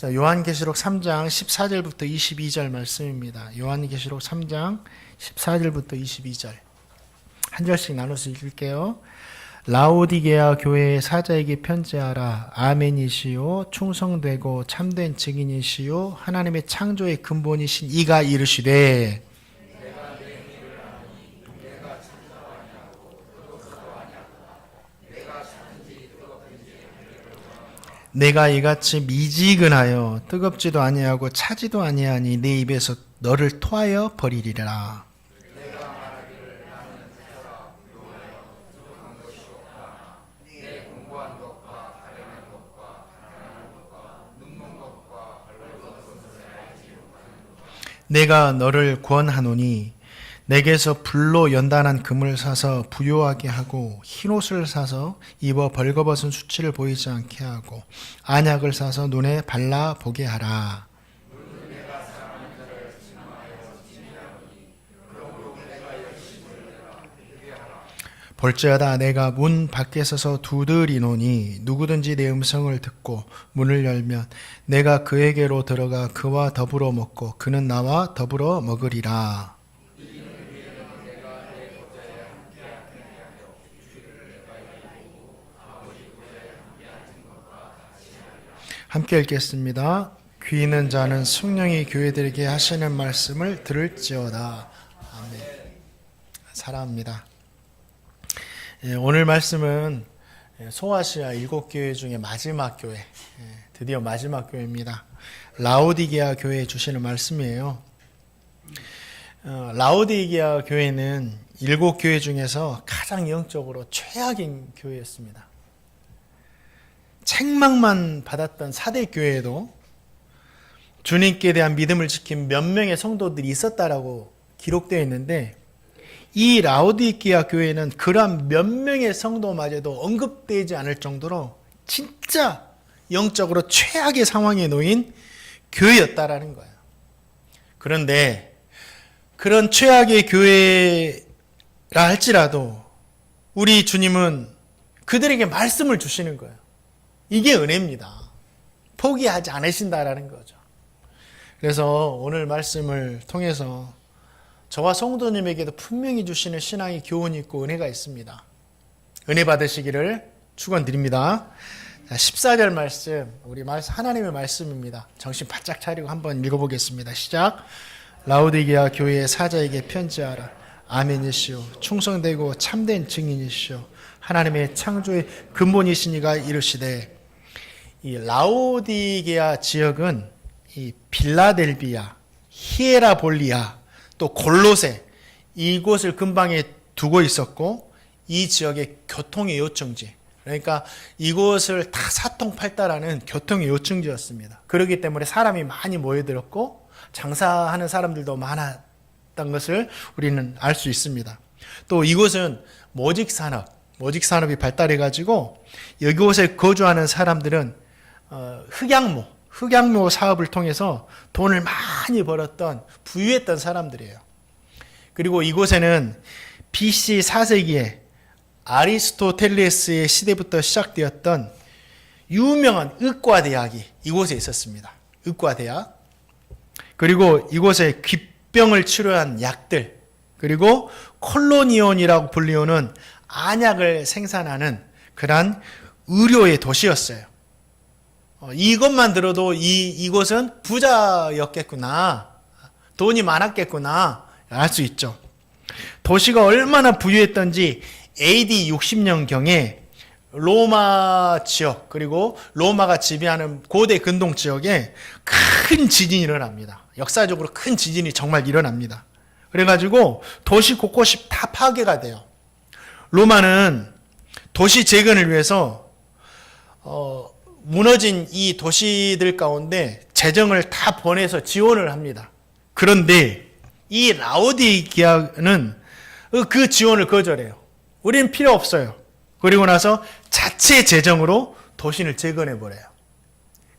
자, 요한계시록 3장 14절부터 22절 말씀입니다. 요한계시록 3장 14절부터 22절. 한 절씩 나눠서 읽을게요. 라오디게아 교회의 사자에게 편지하라. 아멘이시요 충성되고 참된 증인이시요 하나님의 창조의 근본이신 이가 이르시되 내가 이같이 미지근하여 뜨겁지도 아니하고 차지도 아니하니 내 입에서 너를 토하여 버리리라. 내가 너를 권하노니 내게서 불로 연단한 금을 사서 부요하게 하고 흰옷을 사서 입어 벌거벗은 수치를 보이지 않게 하고 안약을 사서 눈에 발라 보게 하라. 볼지어다 내가 문 밖에 서서 두드리노니 누구든지 내 음성을 듣고 문을 열면 내가 그에게로 들어가 그와 더불어 먹고 그는 나와 더불어 먹으리라. 함께 읽겠습니다. 귀 있는 자는 성령이 교회들에게 하시는 말씀을 들을지어다. 아멘. 사랑합니다. 오늘 말씀은 소아시아 7교회 중에 마지막 교회, 드디어 마지막 교회입니다. 라오디게아 교회에 주시는 말씀이에요. 라오디게아 교회는 7교회 중에서 가장 영적으로 최악인 교회였습니다. 책망만 받았던 사대 교회에도 주님께 대한 믿음을 지킨 몇 명의 성도들이 있었다라고 기록되어 있는데 이 라오디게아 교회는 그러한 몇 명의 성도마저도 언급되지 않을 정도로 진짜 영적으로 최악의 상황에 놓인 교회였다라는 거예요. 그런데 그런 최악의 교회라 할지라도 우리 주님은 그들에게 말씀을 주시는 거예요. 이게 은혜입니다. 포기하지 않으신다라는 거죠. 그래서 오늘 말씀을 통해서 저와 성도님에게도 분명히 주시는 신앙의 교훈이 있고 은혜가 있습니다. 은혜 받으시기를 축원드립니다. 14절 말씀, 우리 하나님의 말씀입니다. 정신 바짝 차리고 한번 읽어보겠습니다. 시작. 라오디게아 교회의 사자에게 편지하라. 아멘이시오 충성되고 참된 증인이시오 하나님의 창조의 근본이신 이가 이르시되. 이 라오디게아 지역은 이 빌라델비아, 히에라볼리아, 또 골로새 이곳을 근방에 두고 있었고 이 지역의 교통의 요청지, 그러니까 이곳을 다 사통팔달하는 교통의 요청지였습니다. 그렇기 때문에 사람이 많이 모여들었고 장사하는 사람들도 많았던 것을 우리는 알 수 있습니다. 또 이곳은 모직산업이 발달해가지고 이곳에 거주하는 사람들은 흑양모 사업을 통해서 돈을 많이 벌었던 부유했던 사람들이에요. 그리고 이곳에는 BC 4세기에 아리스토텔레스의 시대부터 시작되었던 유명한 의과대학이 이곳에 있었습니다. 의과대학. 그리고 이곳에 귓병을 치료한 약들, 그리고 콜로니온이라고 불리우는 안약을 생산하는 그러한 의료의 도시였어요. 이것만 들어도 이곳은 부자였겠구나, 돈이 많았겠구나 알 수 있죠. 도시가 얼마나 부유했던지 AD 60년경에 로마 지역, 그리고 로마가 지배하는 고대 근동 지역에 큰 지진이 일어납니다. 역사적으로 큰 지진이 정말 일어납니다. 그래가지고 도시 곳곳이 다 파괴가 돼요. 로마는 도시 재건을 위해서 무너진 이 도시들 가운데 재정을 다 보내서 지원을 합니다. 그런데 이 라오디게아는 그 지원을 거절해요. 우리는 필요 없어요. 그리고 나서 자체 재정으로 도시를 재건해버려요.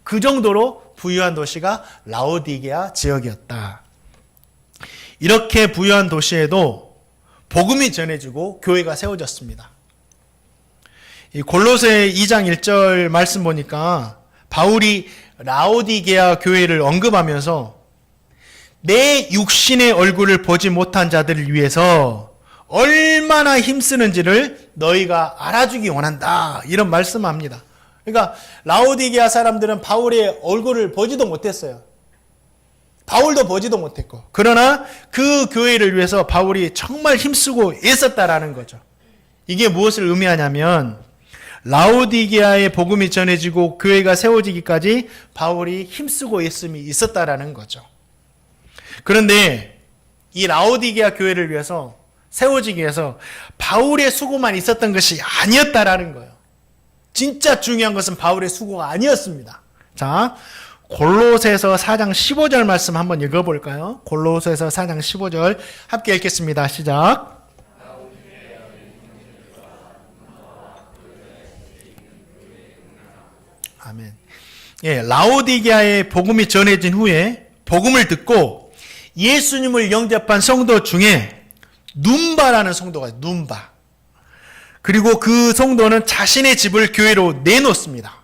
그 정도로 부유한 도시가 라오디게아 지역이었다. 이렇게 부유한 도시에도 복음이 전해지고 교회가 세워졌습니다. 이 골로새 2장 1절 말씀 보니까 바울이 라오디게아 교회를 언급하면서 내 육신의 얼굴을 보지 못한 자들을 위해서 얼마나 힘쓰는지를 너희가 알아주기 원한다. 이런 말씀합니다. 그러니까 라오디게아 사람들은 바울의 얼굴을 보지도 못했어요. 바울도 보지도 못했고. 그러나 그 교회를 위해서 바울이 정말 힘쓰고 애썼다라는 거죠. 이게 무엇을 의미하냐면 라오디게아의 복음이 전해지고 교회가 세워지기까지 바울이 힘쓰고 애씀이 있었다라는 거죠. 그런데 이 라오디게아 교회를 위해서 세워지기 위해서 바울의 수고만 있었던 것이 아니었다라는 거예요. 진짜 중요한 것은 바울의 수고가 아니었습니다. 자, 골로새서 4장 15절 말씀 한번 읽어볼까요? 골로새서 4장 15절 함께 읽겠습니다. 시작. 아멘. 예, 라오디게아의 복음이 전해진 후에 복음을 듣고 예수님을 영접한 성도 중에 눈바라는 성도가 있어요. 눈바. 그리고 그 성도는 자신의 집을 교회로 내놓습니다.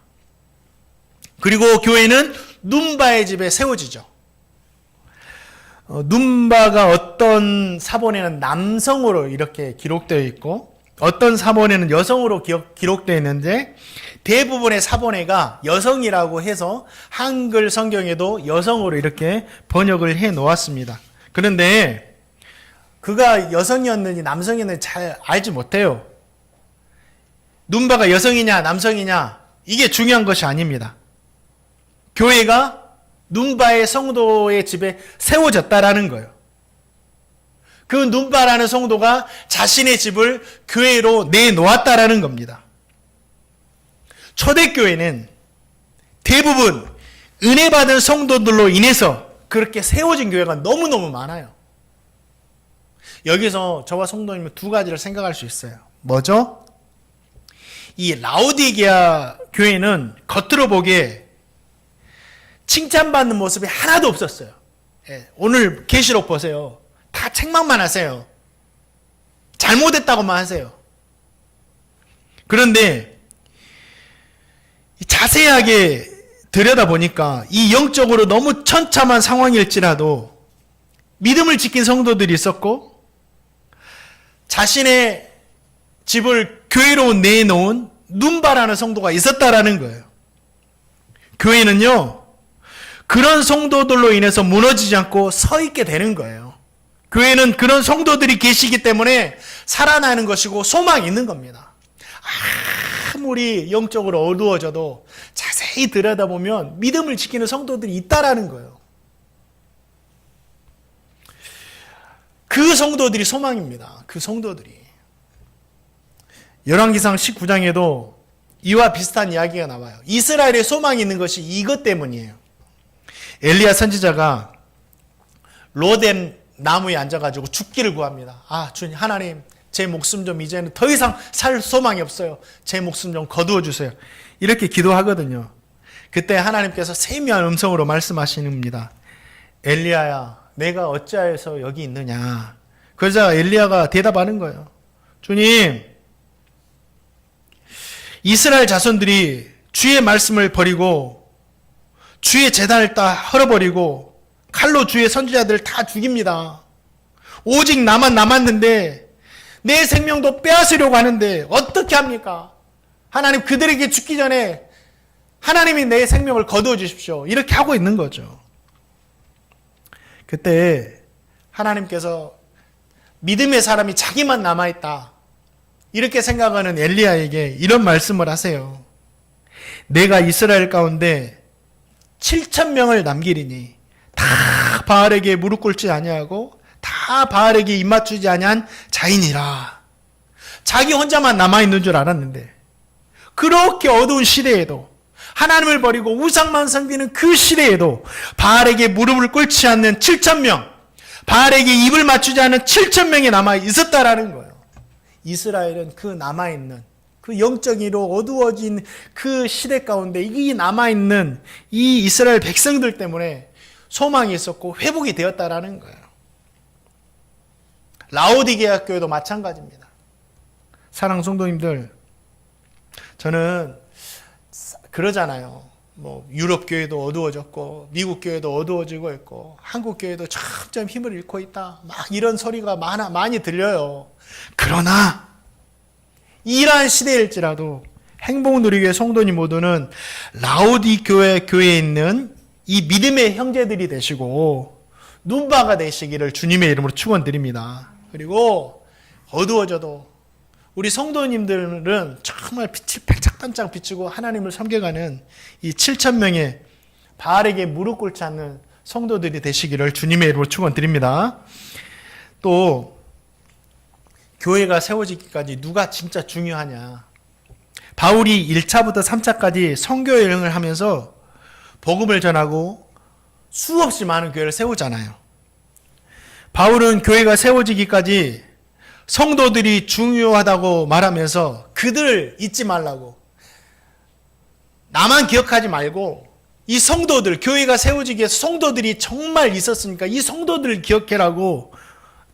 그리고 교회는 눈바의 집에 세워지죠. 눈바가 어떤 사본에는 남성으로 이렇게 기록되어 있고 어떤 사본에는 여성으로 기록되어 있는데 대부분의 사본에가 여성이라고 해서 한글 성경에도 여성으로 이렇게 번역을 해 놓았습니다. 그런데 그가 여성이었는지 남성이었는지 잘 알지 못해요. 눈바가 여성이냐 남성이냐 이게 중요한 것이 아닙니다. 교회가 눈바의 성도의 집에 세워졌다라는 거예요. 그 눈바라는 성도가 자신의 집을 교회로 내놓았다라는 겁니다. 초대교회는 대부분 은혜 받은 성도들로 인해서 그렇게 세워진 교회가 너무너무 많아요. 여기서 저와 성도님은 두 가지를 생각할 수 있어요. 뭐죠? 이 라오디게아 교회는 겉으로 보기에 칭찬받는 모습이 하나도 없었어요. 예, 오늘 계시록 보세요. 다 책망만 하세요. 잘못했다고만 하세요. 그런데 자세하게 들여다보니까 이 영적으로 너무 처참한 상황일지라도 믿음을 지킨 성도들이 있었고 자신의 집을 교회로 내놓은 눈바라는 성도가 있었다라는 거예요. 교회는요 그런 성도들로 인해서 무너지지 않고 서 있게 되는 거예요. 교회는 그런 성도들이 계시기 때문에 살아나는 것이고 소망이 있는 겁니다. 아무리 영적으로 어두워져도 자세히 들여다보면 믿음을 지키는 성도들이 있다라는 거예요. 그 성도들이 소망입니다. 그 성도들이. 열왕기상 19장에도 이와 비슷한 이야기가 나와요. 이스라엘의 소망이 있는 것이 이것 때문이에요. 엘리야 선지자가 로덴 나무에 앉아가지고 죽기를 구합니다. 주님 하나님 제 목숨 좀 이제는 더 이상 살 소망이 없어요. 제 목숨 좀 거두어 주세요. 이렇게 기도하거든요. 그때 하나님께서 세미한 음성으로 말씀하시는입니다. 엘리야야 내가 어찌하여서 여기 있느냐. 그러자 엘리야가 대답하는 거예요. 주님 이스라엘 자손들이 주의 말씀을 버리고 주의 제단을 다 헐어버리고 칼로 주의 선지자들을 다 죽입니다. 오직 나만 남았는데 내 생명도 빼앗으려고 하는데 어떻게 합니까? 하나님 그들에게 죽기 전에 하나님이 내 생명을 거두어 주십시오. 이렇게 하고 있는 거죠. 그때 하나님께서 믿음의 사람이 자기만 남아있다 이렇게 생각하는 엘리야에게 이런 말씀을 하세요. 내가 이스라엘 가운데 7,000명을 남기리니 다 바알에게 무릎 꿇지 아니하고 다 바알에게 입맞추지 아니한 자이니라. 자기 혼자만 남아있는 줄 알았는데 그렇게 어두운 시대에도 하나님을 버리고 우상만 섬기는 그 시대에도 바알에게 무릎을 꿇지 않는 7,000명, 바알에게 입을 맞추지 않은 7,000명이 남아 있었다라는 거예요. 이스라엘은 그 남아있는 그 영적으로 어두워진 그 시대 가운데 이 남아있는 이 이스라엘 백성들 때문에 소망이 있었고 회복이 되었다라는 거예요. 라오디게아 교회도 마찬가지입니다. 사랑하는 성도님들, 저는 그러잖아요. 뭐 유럽 교회도 어두워졌고 미국 교회도 어두워지고 있고 한국 교회도 점점 힘을 잃고 있다. 막 이런 소리가 많이 들려요. 그러나 이러한 시대일지라도 행복누리교회 성도님 모두는 라오디게아 교회에 있는 이 믿음의 형제들이 되시고 눈바가 되시기를 주님의 이름으로 축원드립니다. 그리고 어두워져도 우리 성도님들은 정말 빛을 반짝반짝 비추고 하나님을 섬겨가는 이 7,000명의 바알에게 무릎 꿇지 않는 성도들이 되시기를 주님의 이름으로 축원드립니다. 또 교회가 세워지기까지 누가 진짜 중요하냐. 바울이 1차부터 3차까지 선교 여행을 하면서 복음을 전하고 수없이 많은 교회를 세우잖아요. 바울은 교회가 세워지기까지 성도들이 중요하다고 말하면서 그들 잊지 말라고, 나만 기억하지 말고 이 성도들, 교회가 세워지기 위해서 성도들이 정말 있었으니까 이 성도들을 기억해라고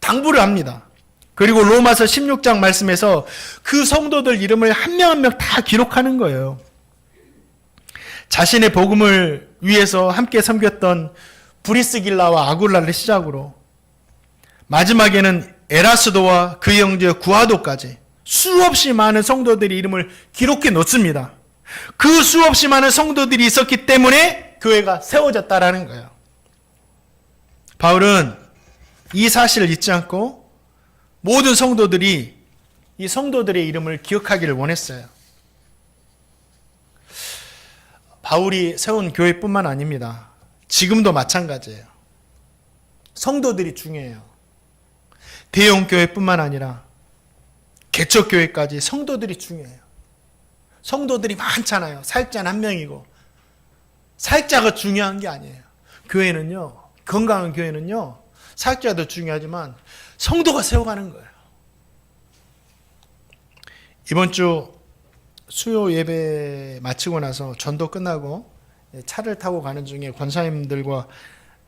당부를 합니다. 그리고 로마서 16장 말씀에서 그 성도들 이름을 한 명 한 명 다 기록하는 거예요. 자신의 복음을 위해서 함께 섬겼던 브리스길라와 아굴라를 시작으로 마지막에는 에라스도와 그 형제 구아도까지 수없이 많은 성도들의 이름을 기록해 놓습니다. 그 수없이 많은 성도들이 있었기 때문에 교회가 세워졌다라는 거예요. 바울은 이 사실을 잊지 않고 모든 성도들이 이 성도들의 이름을 기억하기를 원했어요. 바울이 세운 교회뿐만 아닙니다. 지금도 마찬가지예요. 성도들이 중요해요. 대형 교회뿐만 아니라 개척 교회까지 성도들이 중요해요. 성도들이 많잖아요. 사역자는 한 명이고. 사역자가 중요한 게 아니에요. 교회는요, 건강한 교회는요, 사역자도 중요하지만 성도가 세워가는 거예요. 이번 주 수요 예배 마치고 나서 전도 끝나고 차를 타고 가는 중에 권사님들과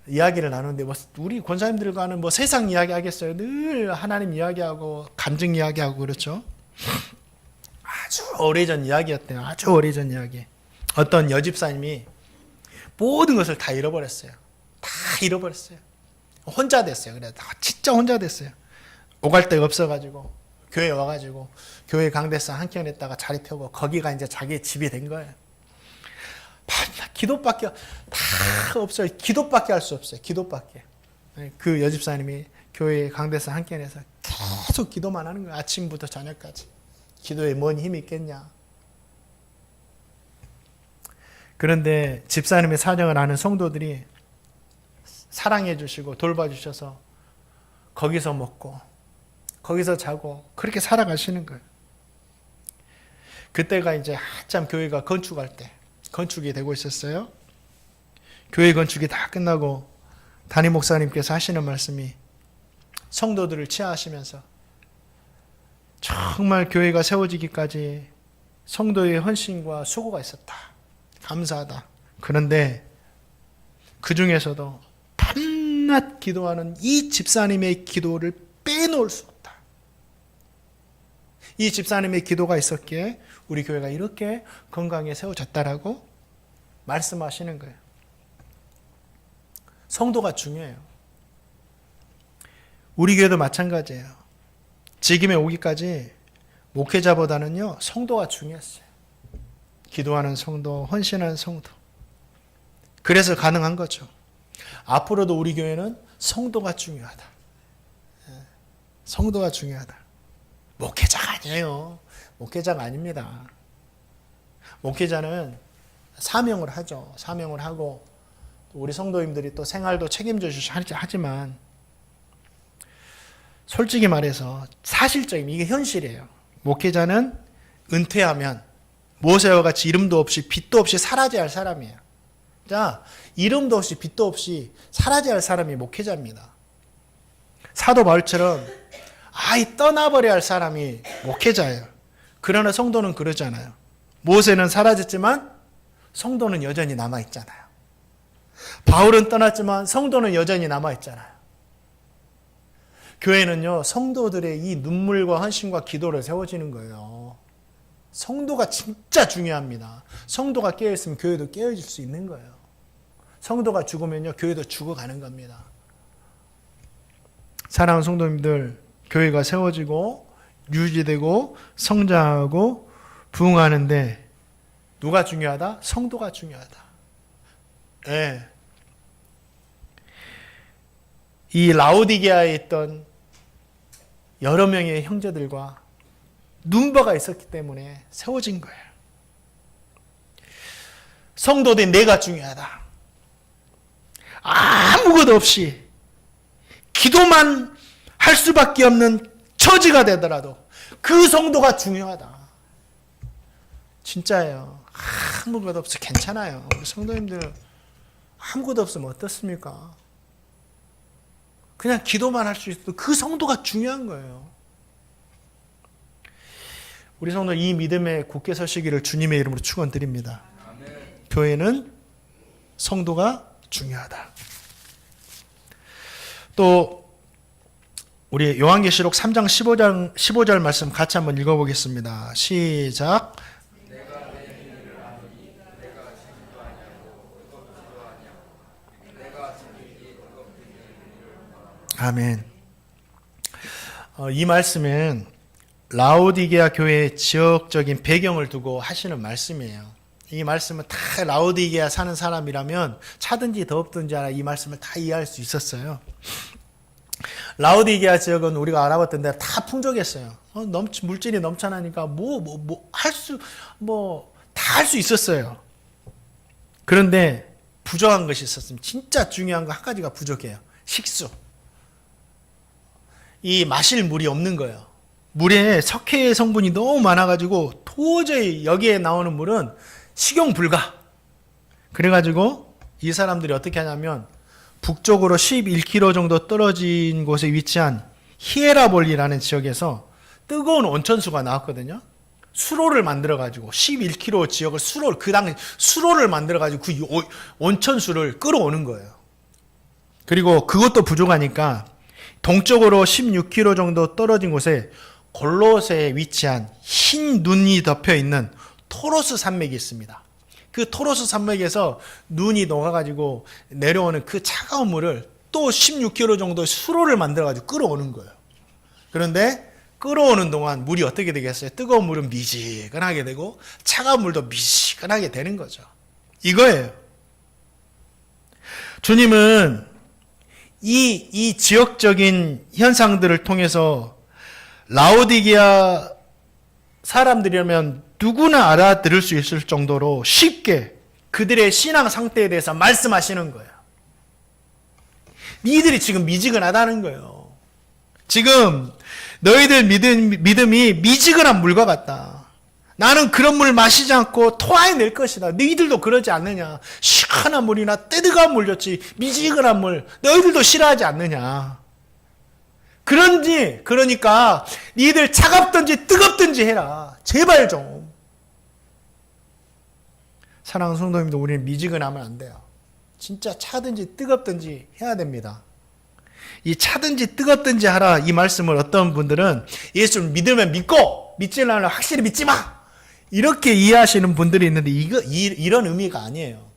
이야기를 나누는데 우리 권사님들과는 세상 이야기 하겠어요. 늘 하나님 이야기하고 감정 이야기하고 그렇죠. 아주 오래전 이야기였대요. 아주 오래전 이야기. 어떤 여집사님이 모든 것을 다 잃어버렸어요. 다 잃어버렸어요. 혼자 됐어요. 그래, 다 진짜 혼자 됐어요. 오갈 데가 없어가지고 교회 와가지고 교회 강대상 한 켠에다가 자리 펴고 거기가 이제 자기의 집이 된 거예요. 기도밖에 다 없어요. 기도밖에 할 수 없어요. 기도밖에. 그 여집사님이 교회 강대상 한 켠에서 계속 기도만 하는 거예요. 아침부터 저녁까지. 기도에 뭔 힘이 있겠냐. 그런데 집사님의 사정을 아는 성도들이 사랑해 주시고 돌봐주셔서 거기서 먹고 거기서 자고 그렇게 살아가시는 거예요. 그때가 이제 한참 교회가 건축할 때 건축이 되고 있었어요. 교회 건축이 다 끝나고 담임 목사님께서 하시는 말씀이 성도들을 치하하시면서 정말 교회가 세워지기까지 성도의 헌신과 수고가 있었다. 감사하다. 그런데 그 중에서도 밤낮 기도하는 이 집사님의 기도를 빼놓을 수 없다. 이 집사님의 기도가 있었기에 우리 교회가 이렇게 건강에 세워졌다라고 말씀하시는 거예요. 성도가 중요해요. 우리 교회도 마찬가지예요. 지금에 오기까지 목회자보다는요, 성도가 중요했어요. 기도하는 성도, 헌신하는 성도. 그래서 가능한 거죠. 앞으로도 우리 교회는 성도가 중요하다. 성도가 중요하다. 목회자가 아니에요. 목회자가 아닙니다. 목회자는 사명을 하죠. 사명을 하고 우리 성도님들이 또 생활도 책임져 주셔야 하지만 솔직히 말해서 사실적인 이게 현실이에요. 목회자는 은퇴하면 모세와 같이 이름도 없이 빛도 없이 사라져야 할 사람이에요. 자, 이름도 없이 빛도 없이 사라져야 할 사람이 목회자입니다. 사도 바울처럼 아예 떠나버려야 할 사람이 목회자예요. 그러나 성도는 그러잖아요. 모세는 사라졌지만 성도는 여전히 남아있잖아요. 바울은 떠났지만 성도는 여전히 남아있잖아요. 교회는요, 성도들의 이 눈물과 헌신과 기도를 세워지는 거예요. 성도가 진짜 중요합니다. 성도가 깨어있으면 교회도 깨어질 수 있는 거예요. 성도가 죽으면요, 교회도 죽어가는 겁니다. 사랑하는 성도님들, 교회가 세워지고 유지되고 성장하고 부흥하는데 누가 중요하다? 성도가 중요하다. 네. 이 라오디게아에 있던 여러 명의 형제들과 눈보가 있었기 때문에 세워진 거예요. 성도된 내가 중요하다. 아무것도 없이 기도만 할 수밖에 없는 처지가 되더라도 그 성도가 중요하다. 진짜예요. 아무것도 없어 괜찮아요. 우리 성도님들 아무것도 없으면 어떻습니까? 그냥 기도만 할 수 있어도 그 성도가 중요한 거예요. 우리 성도 이 믿음에 굳게 서시기를 주님의 이름으로 축원드립니다. 교회는 성도가 중요하다. 또 우리 요한계시록 3장 15절 말씀 같이 한번 읽어보겠습니다. 시작. 아멘. 이 말씀은 라오디게아 교회의 지역적인 배경을 두고 하시는 말씀이에요. 이 말씀은 다 라오디게아 사는 사람이라면 차든지 덥든지 하나 이 말씀을 다 이해할 수 있었어요. 라오디게아 지역은 우리가 알아봤던 데 다 풍족했어요. 물질이 넘쳐나니까 다 할 수 있었어요. 그런데 부족한 것이 있었습니다. 진짜 중요한 거 한 가지가 부족해요. 식수. 이 마실 물이 없는 거예요. 물에 석회의 성분이 너무 많아가지고 도저히 여기에 나오는 물은 식용 불가. 그래가지고 이 사람들이 어떻게 하냐면 북쪽으로 11km 정도 떨어진 곳에 위치한 히에라볼리라는 지역에서 뜨거운 온천수가 나왔거든요. 수로를 만들어가지고 11km 지역을 그 당시 수로를 만들어가지고 그 온천수를 끌어오는 거예요. 그리고 그것도 부족하니까 동쪽으로 16km 정도 떨어진 곳에 골로새에 위치한 흰 눈이 덮여 있는 토로스 산맥이 있습니다. 그 토로스 산맥에서 눈이 녹아가지고 내려오는 그 차가운 물을 또 16km 정도 수로를 만들어가지고 끌어오는 거예요. 그런데 끌어오는 동안 물이 어떻게 되겠어요? 뜨거운 물은 미지근하게 되고 차가운 물도 미지근하게 되는 거죠. 이거예요. 주님은 이 지역적인 현상들을 통해서 라오디게아 사람들이라면 누구나 알아들을 수 있을 정도로 쉽게 그들의 신앙 상태에 대해서 말씀하시는 거예요. 니들이 지금 미지근하다는 거예요. 지금 너희들 믿음이 미지근한 물과 같다. 나는 그런 물 마시지 않고 토해낼 것이다. 너희들도 그러지 않느냐. 시원한 물이나 뜨거운 물 좋지. 미지근한 물 너희들도 싫어하지 않느냐. 그러니까 니들 차갑든지 뜨겁든지 해라. 제발 좀. 사랑하는 성도님들, 우리는 미지근하면 안 돼요. 진짜 차든지 뜨겁든지 해야 됩니다. 이 차든지 뜨겁든지 하라 이 말씀을 어떤 분들은 예수를 믿으면 믿고 믿지 않으면 확실히 믿지 마. 이렇게 이해하시는 분들이 있는데 이런 의미가 아니에요.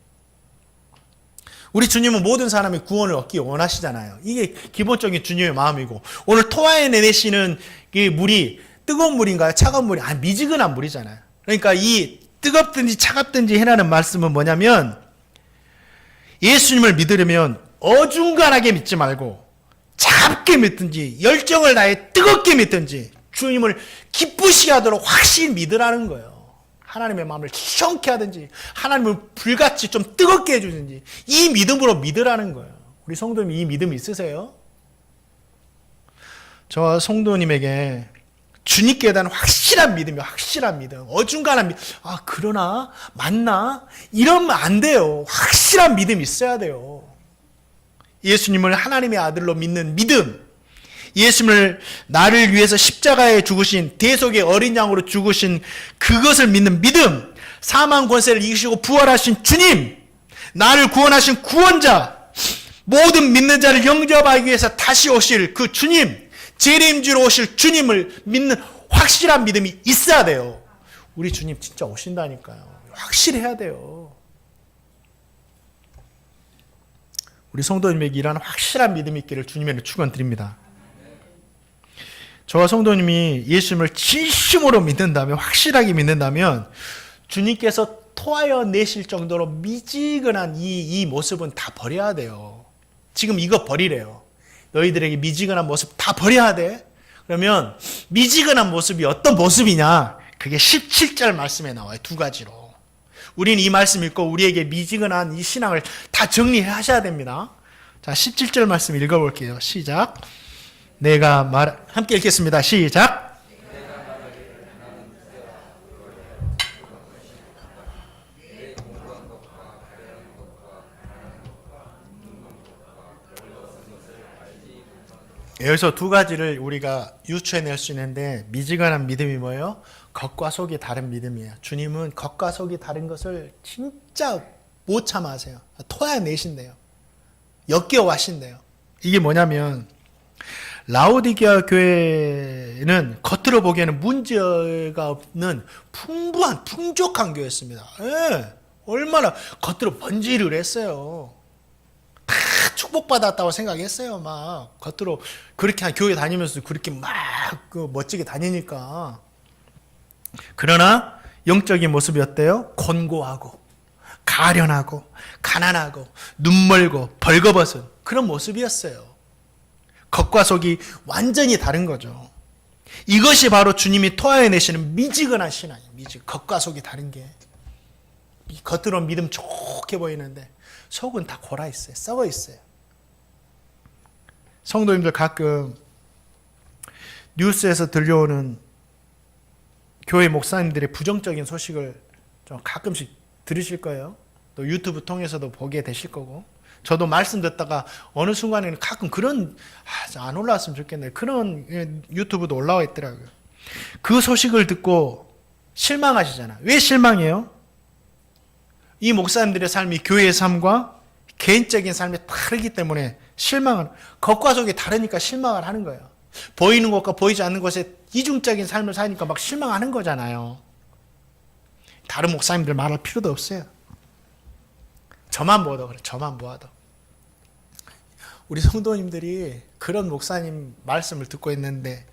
우리 주님은 모든 사람이 구원을 얻기 원하시잖아요. 이게 기본적인 주님의 마음이고, 오늘 토해내시는 이 물이 뜨거운 물인가요? 차가운 물이? 미지근한 물이잖아요. 그러니까 이 뜨겁든지 차갑든지 해라는 말씀은 뭐냐면, 예수님을 믿으려면 어중간하게 믿지 말고 차갑게 믿든지 열정을 다해 뜨겁게 믿든지 주님을 기쁘시게 하도록 확실히 믿으라는 거예요. 하나님의 마음을 시원케 하든지 하나님을 불같이 좀 뜨겁게 해주든지 이 믿음으로 믿으라는 거예요. 우리 성도님 이 믿음 있으세요? 저와 성도님에게 주님께 대한 확실한 믿음이요. 확실한 믿음. 어중간한 믿음. 그러나? 맞나? 이러면 안 돼요. 확실한 믿음이 있어야 돼요. 예수님을 하나님의 아들로 믿는 믿음. 예수님을 나를 위해서 십자가에 죽으신 대속의 어린 양으로 죽으신 그것을 믿는 믿음. 사망 권세를 이기시고 부활하신 주님. 나를 구원하신 구원자. 모든 믿는 자를 영접하기 위해서 다시 오실 그 주님. 재림주로 오실 주님을 믿는 확실한 믿음이 있어야 돼요. 우리 주님 진짜 오신다니까요. 확실해야 돼요. 우리 성도님에게 이러한 확실한 믿음이 있기를 주님에게 축원드립니다. 저와 성도님이 예수님을 진심으로 믿는다면, 확실하게 믿는다면 주님께서 토하여 내실 정도로 미지근한 이 모습은 다 버려야 돼요. 지금 이거 버리래요. 너희들에게 미지근한 모습 다 버려야 돼. 그러면 미지근한 모습이 어떤 모습이냐? 그게 17절 말씀에 나와요. 두 가지로. 우리는 이 말씀 읽고 우리에게 미지근한 이 신앙을 다 정리하셔야 됩니다. 자, 17절 말씀 읽어볼게요. 시작. 함께 읽겠습니다. 시작. 여기서 두 가지를 우리가 유추해낼 수 있는데, 미지근한 믿음이 뭐예요? 겉과 속이 다른 믿음이에요. 주님은 겉과 속이 다른 것을 진짜 못 참아하세요. 토해내신대요. 역겨워하신대요. 이게 뭐냐면, 라오디게아 교회는 겉으로 보기에는 문제가 없는 풍부한 풍족한 교회였습니다. 예, 얼마나 겉으로 번지를 했어요. 다 축복받았다고 생각했어요. 막 겉으로 그렇게 교회 다니면서도 그렇게 막 멋지게 다니니까. 그러나 영적인 모습이 어때요? 곤고하고 가련하고 가난하고 눈멀고 벌거벗은 그런 모습이었어요. 겉과 속이 완전히 다른 거죠. 이것이 바로 주님이 토해내시는 미지근한 신앙이에요. 겉과 속이 다른 게. 겉으로는 믿음 좋게 보이는데 속은 다 골아 있어요. 썩어 있어요. 성도님들 가끔 뉴스에서 들려오는 교회 목사님들의 부정적인 소식을 좀 가끔씩 들으실 거예요. 또 유튜브 통해서도 보게 되실 거고. 저도 말씀 듣다가 어느 순간에는 가끔 그런, 안 올라왔으면 좋겠네, 그런 유튜브도 올라와 있더라고요. 그 소식을 듣고 실망하시잖아요. 왜 실망해요? 이 목사님들의 삶이 교회의 삶과 개인적인 삶이 다르기 때문에 실망을, 겉과 속이 다르니까 실망을 하는 거예요. 보이는 것과 보이지 않는 것에 이중적인 삶을 사니까 막 실망하는 거잖아요. 다른 목사님들 말할 필요도 없어요. 저만 보아도 그래. 저만 보아도. 우리 성도님들이 그런 목사님 말씀을 듣고 있는데,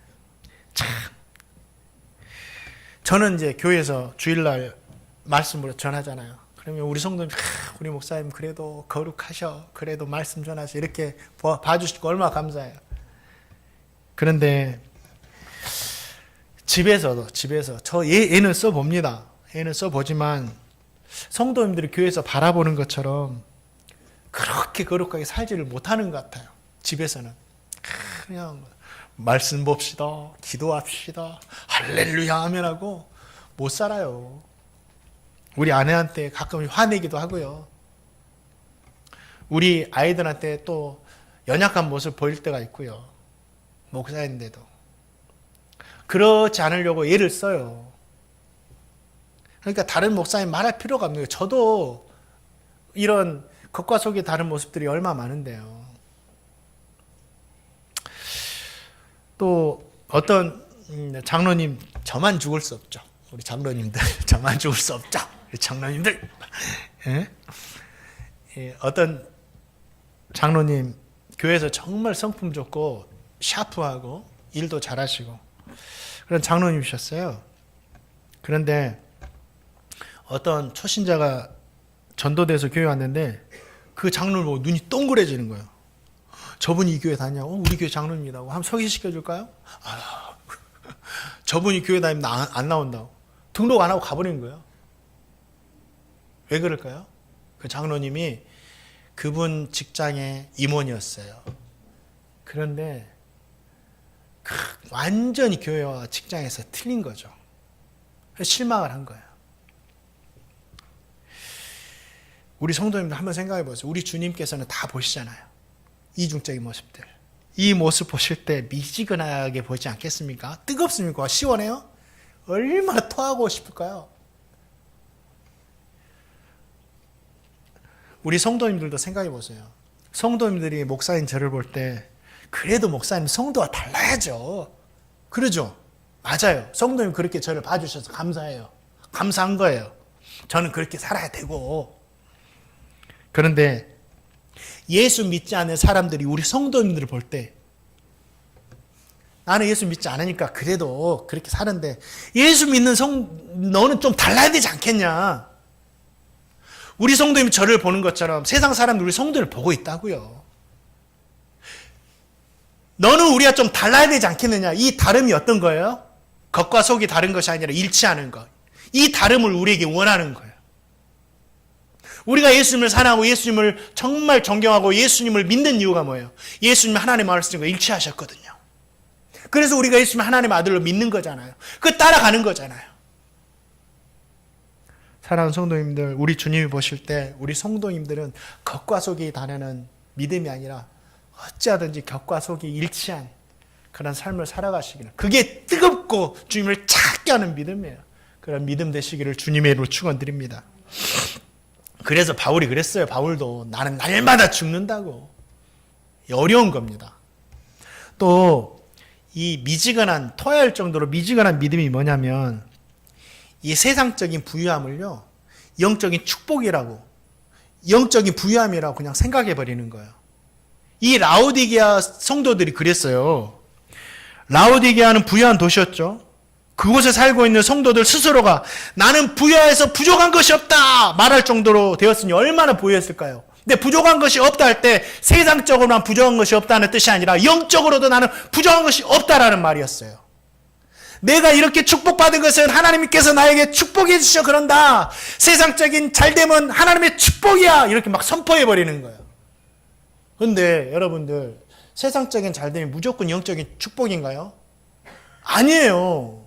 참, 저는 이제 교회에서 주일날 말씀으로 전하잖아요. 그러면 우리 성도님, 우리 목사님 그래도 거룩하셔, 그래도 말씀 전하셔, 이렇게 봐주시고 얼마나 감사해요. 그런데 집에서 얘는 써봅니다. 얘는 써보지만 성도님들이 교회에서 바라보는 것처럼 그렇게 거룩하게 살지를 못하는 것 같아요. 집에서는 그냥 말씀 봅시다, 기도합시다, 할렐루야 하면 하고 못 살아요. 우리 아내한테 가끔 화내기도 하고요. 우리 아이들한테 또 연약한 모습 보일 때가 있고요. 목사인데도 그렇지 않으려고 애를 써요. 그러니까 다른 목사님 말할 필요가 없는 거예요. 저도 이런 겉과 속이 다른 모습들이 얼마나 많은데요. 또 어떤 장로님, 저만 죽을 수 없죠. 우리 장로님들 저만 죽을 수 없죠. 우리 장로님들. 예? 예, 어떤 장로님 교회에서 정말 성품 좋고 샤프하고 일도 잘하시고 그런 장로님이셨어요. 그런데 어떤 초신자가 전도돼서 교회 왔는데 그 장로를 보고 눈이 동그래지는 거예요. 저분이 이 교회 다녀? 우리 교회 장로입니다. 한번 소개시켜 줄까요? 저분이 교회 다니면 안 나온다고. 등록 안 하고 가버린 거예요. 왜 그럴까요? 그 장로님이 그분 직장의 임원이었어요. 그런데 완전히 교회와 직장에서 틀린 거죠. 실망을 한 거예요. 우리 성도님들 한번 생각해 보세요. 우리 주님께서는 다 보시잖아요. 이중적인 모습들. 이 모습 보실 때 미지근하게 보이지 않겠습니까? 뜨겁습니까? 시원해요? 얼마나 토하고 싶을까요? 우리 성도님들도 생각해 보세요. 성도님들이 목사님 저를 볼 때 그래도 목사님 성도와 달라야죠. 그러죠? 맞아요. 성도님 그렇게 저를 봐주셔서 감사해요. 감사한 거예요. 저는 그렇게 살아야 되고. 그런데 예수 믿지 않는 사람들이 우리 성도님들을 볼 때 나는 예수 믿지 않으니까 그래도 그렇게 사는데 예수 믿는 너는 좀 달라야 되지 않겠냐. 우리 성도님이 저를 보는 것처럼 세상 사람들이 우리 성도를 보고 있다고요. 너는 우리가 좀 달라야 되지 않겠느냐. 이 다름이 어떤 거예요? 겉과 속이 다른 것이 아니라 일치하는 것. 이 다름을 우리에게 원하는 거예요. 우리가 예수님을 사랑하고 예수님을 정말 존경하고 예수님을 믿는 이유가 뭐예요? 예수님 하나님의 말씀과 일치하셨거든요. 그래서 우리가 예수님 하나님의 아들로 믿는 거잖아요. 그 따라가는 거잖아요. 사랑하는 성도님들, 우리 주님이 보실 때 우리 성도님들은 겉과 속이 다르는 믿음이 아니라 어찌하든지 겉과 속이 일치한 그런 삶을 살아가시기를, 그게 뜨겁고 주님을 찾게 하는 믿음이에요. 그런 믿음 되시기를 주님의 이름으로 축원드립니다. 그래서 바울이 그랬어요. 바울도 나는 날마다 죽는다고. 어려운 겁니다. 또 이 미지근한, 토할 정도로 미지근한 믿음이 뭐냐면 이 세상적인 부유함을요, 영적인 축복이라고, 영적인 부유함이라고 그냥 생각해 버리는 거예요. 이 라오디게아 성도들이 그랬어요. 라오디게아는 부유한 도시였죠. 그곳에 살고 있는 성도들 스스로가 나는 부유해서 부족한 것이 없다 말할 정도로 되었으니 얼마나 부유했을까요? 근데 부족한 것이 없다 할 때 세상적으로만 부족한 것이 없다는 뜻이 아니라 영적으로도 나는 부족한 것이 없다라는 말이었어요. 내가 이렇게 축복받은 것은 하나님께서 나에게 축복해 주셔 그런다. 세상적인 잘됨은 하나님의 축복이야. 이렇게 막 선포해 버리는 거예요. 근데 여러분들, 세상적인 잘됨이 무조건 영적인 축복인가요? 아니에요.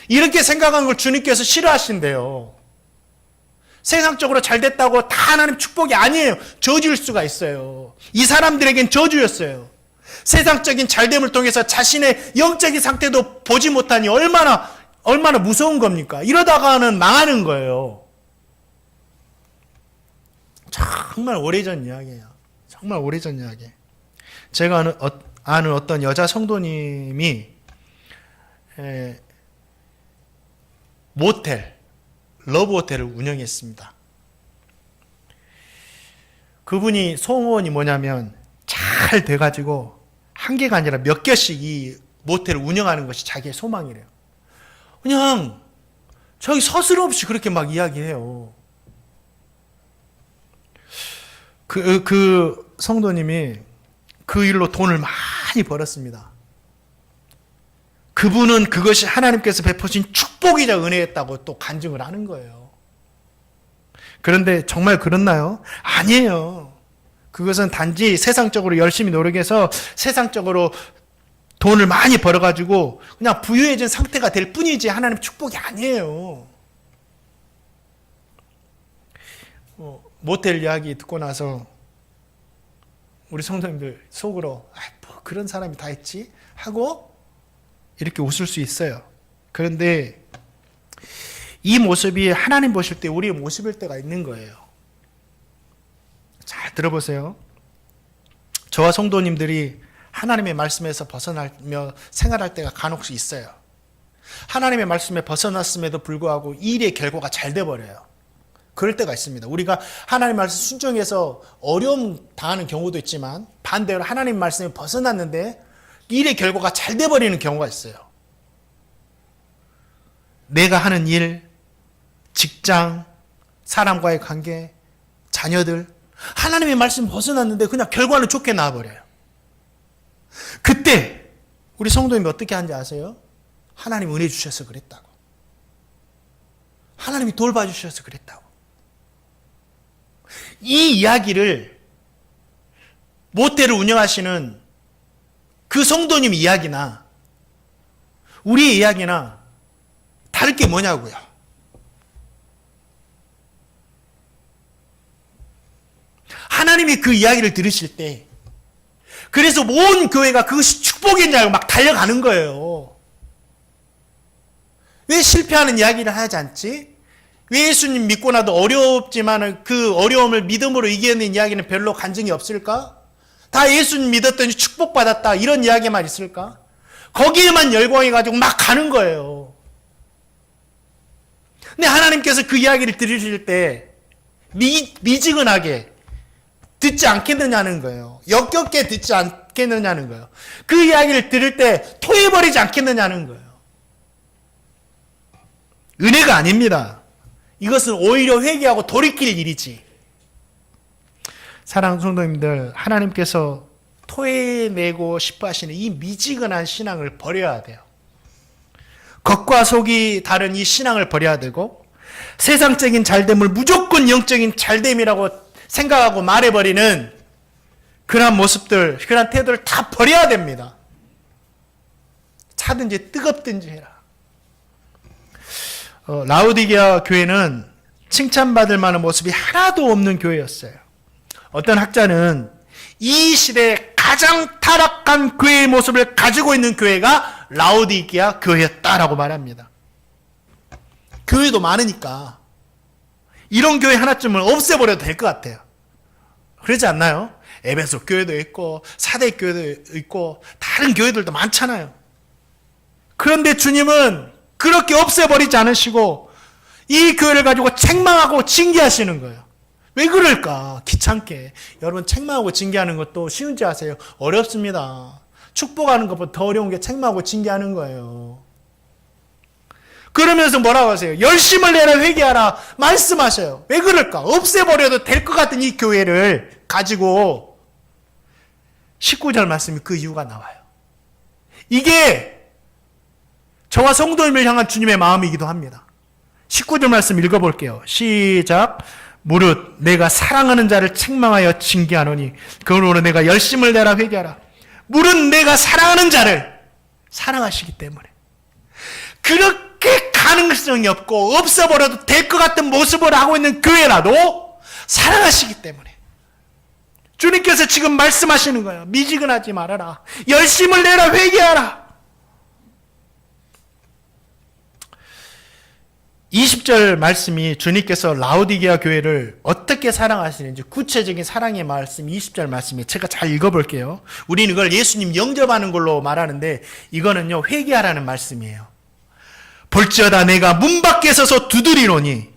이렇게 생각한 걸 주님께서 싫어하신대요. 세상적으로 잘 됐다고 다 하나님 축복이 아니에요. 저주일 수가 있어요. 이 사람들에겐 저주였어요. 세상적인 잘됨을 통해서 자신의 영적인 상태도 보지 못하니 얼마나 무서운 겁니까? 이러다가는 망하는 거예요. 정말 오래전 이야기예요. 정말 오래전 이야기. 제가 아는 어떤 여자 성도님이 모텔, 러브 호텔을 운영했습니다. 그분이 소원이 뭐냐면 잘 돼가지고 한 개가 아니라 몇 개씩 이 모텔을 운영하는 것이 자기의 소망이래요. 그냥 저기 서슴없이 그렇게 막 이야기해요. 그 성도님이 그 일로 돈을 많이 벌었습니다. 그분은 그것이 하나님께서 베푸신 축복이자 은혜였다고 또 간증을 하는 거예요. 그런데 정말 그렇나요? 아니에요. 그것은 단지 세상적으로 열심히 노력해서 세상적으로 돈을 많이 벌어가지고 그냥 부유해진 상태가 될 뿐이지 하나님 축복이 아니에요. 모텔 이야기 듣고 나서 우리 성도님들 속으로 뭐 그런 사람이 다 있지? 하고 이렇게 웃을 수 있어요. 그런데 이 모습이 하나님 보실 때 우리의 모습일 때가 있는 거예요. 잘 들어보세요. 저와 성도님들이 하나님의 말씀에서 벗어나며 생활할 때가 간혹 있어요. 하나님의 말씀에 벗어났음에도 불구하고 이 일의 결과가 잘 돼버려요. 그럴 때가 있습니다. 우리가 하나님 말씀 순종해서 어려움 당하는 경우도 있지만 반대로 하나님 말씀에 벗어났는데 일의 결과가 잘 돼버리는 경우가 있어요. 내가 하는 일, 직장, 사람과의 관계, 자녀들, 하나님의 말씀 벗어났는데 그냥 결과는 좋게 나와버려요. 그때 우리 성도님이 어떻게 하는지 아세요? 하나님 은혜 주셔서 그랬다고. 하나님이 돌봐주셔서 그랬다고. 이 이야기를 모텔을 운영하시는 그 성도님 이야기나 우리의 이야기나 다를 게 뭐냐고요. 하나님이 그 이야기를 들으실 때 그래서 온 교회가 그것이 축복인 줄 알고 막 달려가는 거예요. 왜 실패하는 이야기를 하지 않지? 왜 예수님 믿고 나도 어렵지만 그 어려움을 믿음으로 이겨낸 이야기는 별로 간증이 없을까? 다 예수님 믿었더니 축복받았다 이런 이야기만 있을까? 거기에만 열광해가지고 막 가는 거예요. 근데 하나님께서 그 이야기를 들으실 때 미지근하게 듣지 않겠느냐는 거예요. 역겹게 듣지 않겠느냐는 거예요. 그 이야기를 들을 때 토해버리지 않겠느냐는 거예요. 은혜가 아닙니다. 이것은 오히려 회개하고 돌이킬 일이지. 사랑하는 성도님들, 하나님께서 토해내고 싶어 하시는 이 미지근한 신앙을 버려야 돼요. 겉과 속이 다른 이 신앙을 버려야 되고, 세상적인 잘됨을 무조건 영적인 잘됨이라고 생각하고 말해버리는 그런 모습들, 그런 태도를 다 버려야 됩니다. 차든지 뜨겁든지 해라. 라우디게아 교회는 칭찬받을 만한 모습이 하나도 없는 교회였어요. 어떤 학자는 이 시대에 가장 타락한 교회의 모습을 가지고 있는 교회가 라우디게아 교회였다라고 말합니다. 교회도 많으니까 이런 교회 하나쯤은 없애버려도 될 것 같아요. 그러지 않나요? 에베소 교회도 있고 사대 교회도 있고 다른 교회들도 많잖아요. 그런데 주님은 그렇게 없애버리지 않으시고 이 교회를 가지고 책망하고 징계하시는 거예요. 왜 그럴까? 귀찮게. 여러분, 책망하고 징계하는 것도 쉬운지 아세요? 어렵습니다. 축복하는 것보다 더 어려운 게 책망하고 징계하는 거예요. 그러면서 뭐라고 하세요? 열심을 내라, 회개하라 말씀하셔요. 왜 그럴까? 없애버려도 될 것 같은 이 교회를 가지고 19절 말씀이 그 이유가 나와요. 이게 저와 성도님을 향한 주님의 마음이기도 합니다. 19절 말씀 읽어볼게요. 시작. 무릇 내가 사랑하는 자를 책망하여 징계하노니 그러므로 내가 열심을 내라 회개하라. 무릇 내가 사랑하는 자를 사랑하시기 때문에 그렇게 가능성이 없고 없어버려도 될 것 같은 모습을 하고 있는 교회라도 사랑하시기 때문에 주님께서 지금 말씀하시는 거예요. 미지근하지 말아라. 열심을 내라 회개하라. 20절 말씀이 주님께서 라우디게아 교회를 어떻게 사랑하시는지 구체적인 사랑의 말씀 20절 말씀이 제가 잘 읽어볼게요. 우리는 이걸 예수님 영접하는 걸로 말하는데 이거는요 회개하라는 말씀이에요. 볼지어다 내가 문 밖에 서서 두드리노니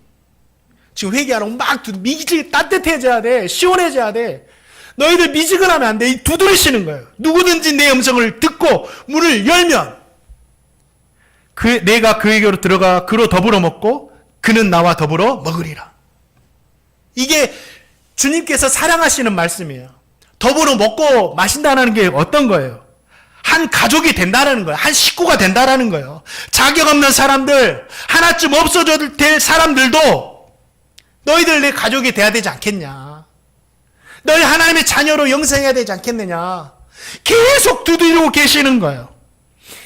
지금 회개하라고 막 미지근하게 따뜻해져야 돼. 시원해져야 돼. 너희들 미지근하면 안 돼. 두드리시는 거예요. 누구든지 내 음성을 듣고 문을 열면 내가 그에게로 들어가 그로 더불어 먹고 그는 나와 더불어 먹으리라. 이게 주님께서 사랑하시는 말씀이에요. 더불어 먹고 마신다는 게 어떤 거예요? 한 가족이 된다는 거예요. 한 식구가 된다는 거예요. 자격 없는 사람들, 하나쯤 없어져도 될 사람들도 너희들 내 가족이 돼야 되지 않겠냐. 너희 하나님의 자녀로 영생해야 되지 않겠느냐. 계속 두드리고 계시는 거예요.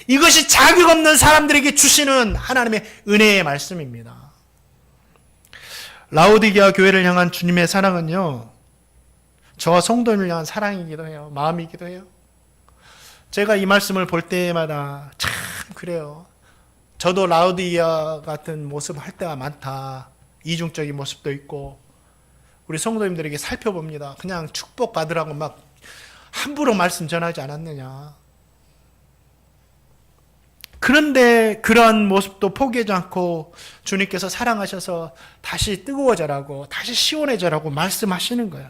이것이 자격 없는 사람들에게 주시는 하나님의 은혜의 말씀입니다. 라우디게아 교회를 향한 주님의 사랑은요, 저와 성도님을 향한 사랑이기도 해요. 마음이기도 해요. 제가 이 말씀을 볼 때마다 참 그래요. 저도 라우디게아 같은 모습 할 때가 많다. 이중적인 모습도 있고 우리 성도님들에게 살펴봅니다. 그냥 축복받으라고 막 함부로 말씀 전하지 않았느냐. 그런데 그러한 모습도 포기하지 않고 주님께서 사랑하셔서 다시 뜨거워져라고 다시 시원해져라고 말씀하시는 거예요.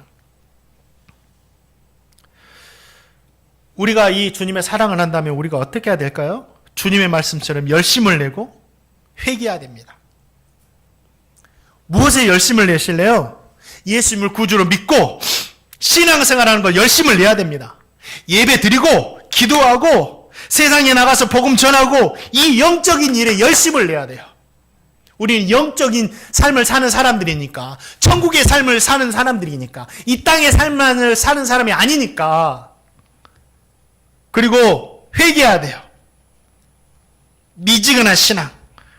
우리가 이 주님의 사랑을 한다면 우리가 어떻게 해야 될까요? 주님의 말씀처럼 열심을 내고 회개해야 됩니다. 무엇에 열심을 내실래요? 예수님을 구주로 믿고 신앙생활하는 거 열심을 내야 됩니다. 예배 드리고 기도하고 세상에 나가서 복음 전하고 이 영적인 일에 열심을 내야 돼요. 우리는 영적인 삶을 사는 사람들이니까, 천국의 삶을 사는 사람들이니까, 이 땅의 삶을 사는 사람이 아니니까. 그리고 회개해야 돼요. 미지근한 신앙,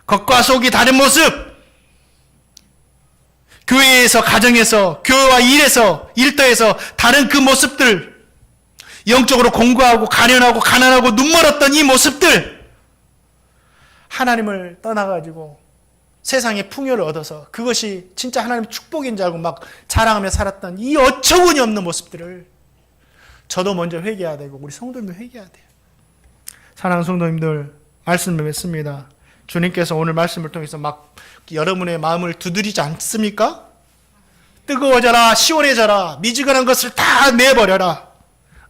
겉과 속이 다른 모습, 교회에서, 가정에서, 교회와 일에서, 일터에서 다른 그 모습들, 영적으로 공고하고 가련하고 가난하고 눈멀었던 이 모습들, 하나님을 떠나가지고 세상의 풍요를 얻어서 그것이 진짜 하나님의 축복인 줄 알고 막 자랑하며 살았던 이 어처구니 없는 모습들을 저도 먼저 회개해야 되고 우리 성도님도 회개해야 돼요. 사랑하는 성도님들, 말씀을 맺습니다. 주님께서 오늘 말씀을 통해서 막 여러분의 마음을 두드리지 않습니까? 뜨거워져라, 시원해져라, 미지근한 것을 다 내버려라.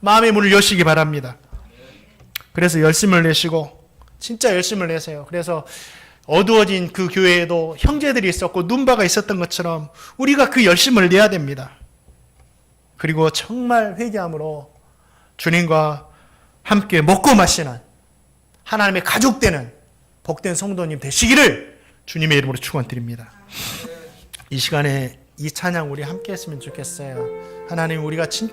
마음의 문을 여시기 바랍니다. 그래서 열심을 내시고 진짜 열심을 내세요. 그래서 어두워진 그 교회에도 형제들이 있었고 눈바가 있었던 것처럼 우리가 그 열심을 내야 됩니다. 그리고 정말 회개함으로 주님과 함께 먹고 마시는 하나님의 가족 되는 복된 성도님 되시기를 주님의 이름으로 축원드립니다. 이 시간에 이 찬양 우리 함께 했으면 좋겠어요. 하나님, 우리가 진짜